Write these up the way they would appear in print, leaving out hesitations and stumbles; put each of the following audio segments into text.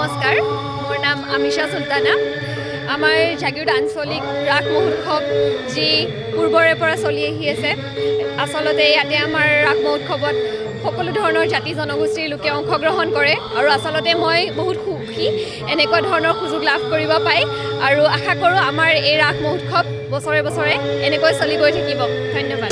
নমস্কাৰ, মোৰ নাম আমিষা চুলতানা। আমাৰ জাগীৰোড আঞ্চলিক ৰাস মহোৎসৱ যি পূৰ্বৰে পৰা চলি আহি আছে। আচলতে ইয়াতে আমাৰ ৰাস মহোৎসৱত সকলো ধৰণৰ জাতি জনগোষ্ঠীৰ লোকে অংশগ্ৰহণ কৰে আৰু আচলতে মই বহুত সুখী এনেকুৱা ধৰণৰ সুযোগ লাভ কৰিব পাই আৰু আশা কৰোঁ আমাৰ এই ৰাস মহোৎসৱ বছৰে বছৰে এনেকৈ চলি গৈ থাকিব। ধন্যবাদ।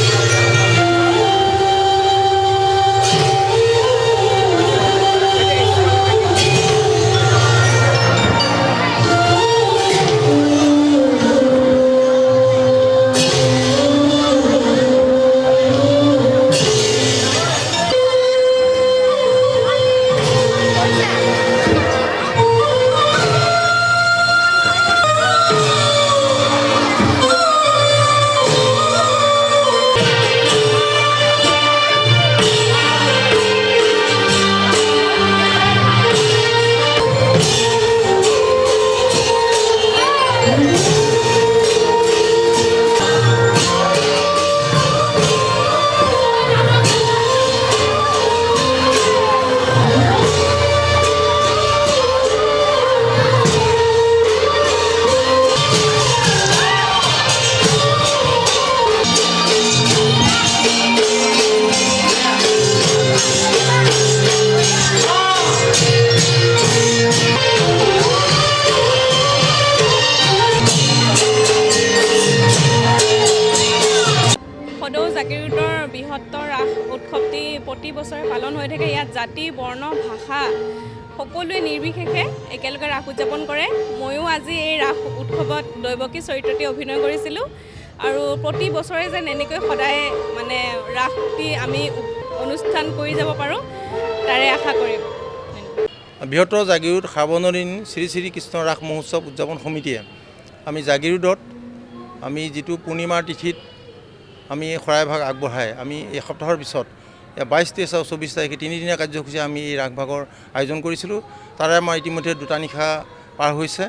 জাগীৰোডৰ বৃহত্তৰ ৰাস উৎসৱটি প্ৰতি বছৰে পালন হৈ থাকে। ইয়াত জাতি বৰ্ণ ভাষা সকলোৱে নিৰ্বিশেষে একেলগে ৰাস উদযাপন কৰে। ময়ো আজি এই ৰাস উৎসৱত দৈৱকী চৰিত্ৰটি অভিনয় কৰিছিলোঁ আৰু প্ৰতি বছৰে যেন এনেকৈ সদায় মানে ৰাসটি আমি অনুষ্ঠান কৰি যাব পাৰোঁ তাৰে আশা কৰিম। বৃহত্তৰ জাগীৰোড সাৱনদীন শ্ৰী শ্ৰী কৃষ্ণ ৰাস মহোৎসৱ উদযাপন সমিতিয়ে আমি জাগীৰোডত আমি যিটো পূৰ্ণিমাৰ তিথিত আমি শৰাইভাগ আগবঢ়াই আমি এই সপ্তাহৰ পিছত 22, 23 আৰু 24 তাৰিখে তিনিদিনীয়া কাৰ্যসূচী আমি এই ৰাসভাগৰ আয়োজন কৰিছিলোঁ। তাৰে আমাৰ ইতিমধ্যে 2টা নিশা পাৰ হৈছে।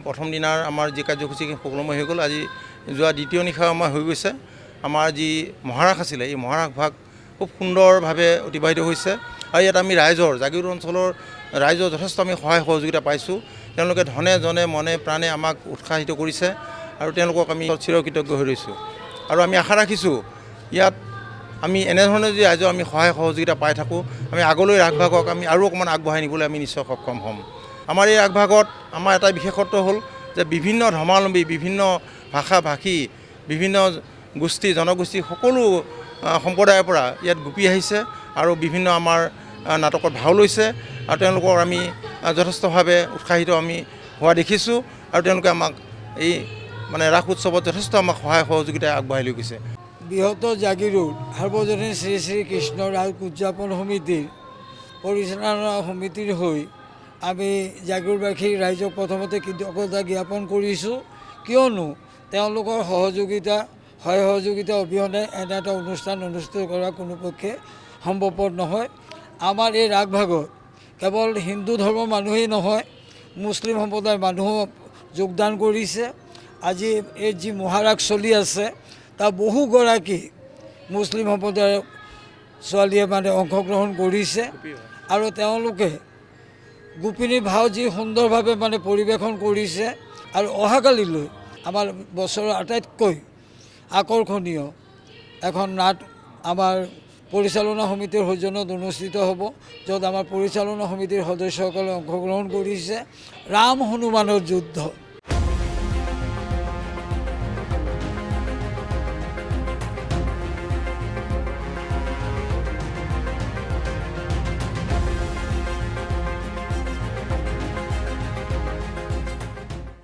প্ৰথম দিনাৰ আমাৰ যি কাৰ্যসূচী সুকলমে হৈ গ'ল। আজি যোৱা দ্বিতীয় নিশা আমাৰ হৈ গৈছে। আমাৰ যি মহাৰাস আছিলে এই মহাৰাস ভাগ খুব সুন্দৰভাৱে অতিবাহিত হৈছে আৰু ইয়াত আমি ৰাইজৰ জাগীৰোড অঞ্চলৰ ৰাইজৰ যথেষ্ট আমি সহায় সহযোগিতা পাইছোঁ। তেওঁলোকে ধনে জনে মনে প্ৰাণে আমাক উৎসাহিত কৰিছে আৰু তেওঁলোকক আমি চিৰকৃতজ্ঞ হৈ ৰৈছোঁ আৰু আমি আশা ৰাখিছোঁ ইয়াত আমি এনেধৰণে যদি ৰাইজৰ আমি সহায় সহযোগিতা পাই থাকোঁ আমি আগলৈ ৰাসভাগক আমি আৰু অকণমান আগবঢ়াই নিবলৈ আমি নিশ্চয় সক্ষম হ'ম। আমাৰ এই ৰাসভাগত আমাৰ এটা বিশেষত্ব হ'ল যে বিভিন্ন ধৰ্মাৱলম্বী বিভিন্ন ভাষা ভাষী বিভিন্ন গোষ্ঠী জনগোষ্ঠী সকলো সম্প্ৰদায়ৰ পৰা ইয়াত গোপী আহিছে আৰু বিভিন্ন আমাৰ নাটকত ভাও লৈছে আৰু তেওঁলোকৰ আমি যথেষ্টভাৱে উৎসাহিত আমি হোৱা দেখিছোঁ আৰু তেওঁলোকে আমাক এই মানে ৰাস উৎসৱত যথেষ্ট আমাক সহায় সহযোগিতা আগবঢ়াই লৈ গৈছে। বৃহত্তৰ জাগীৰোড সাৰ্বজনীন শ্ৰী শ্ৰী কৃষ্ণ ৰাস উদযাপন সমিতিৰ পৰিচালনা সমিতিৰ হৈ আমি জাগীৰোডবাসী ৰাইজক প্ৰথমতে কৃতজ্ঞতা জ্ঞাপন কৰিছোঁ, কিয়নো তেওঁলোকৰ সহায় সহযোগিতা অবিহনে এনে এটা অনুষ্ঠান অনুষ্ঠিত কৰা কোনো পক্ষে সম্ভৱপৰ নহয়। আমাৰ এই ৰাসভাগত কেৱল হিন্দু ধৰ্মৰ মানুহেই নহয় মুছলিম সম্প্ৰদায়ৰ মানুহো যোগদান কৰিছে। আজি এই যি মহাৰাস চলি আছে তাত বহুগৰাকী মুছলিম সম্প্ৰদায়ৰ ছোৱালীয়ে মানে অংশগ্ৰহণ কৰিছে আৰু তেওঁলোকে গোপিনী ভাও যি সুন্দৰভাৱে মানে পৰিৱেশন কৰিছে আৰু অহাকালিলৈ আমাৰ বছৰৰ আটাইতকৈ আকৰ্ষণীয় এখন নাট আমাৰ পৰিচালনা সমিতিৰ সৌজন্যত অনুষ্ঠিত হ'ব, য'ত আমাৰ পৰিচালনা সমিতিৰ সদস্যসকলে অংশগ্ৰহণ কৰিছে। ৰাম হনুমানৰ যুদ্ধ।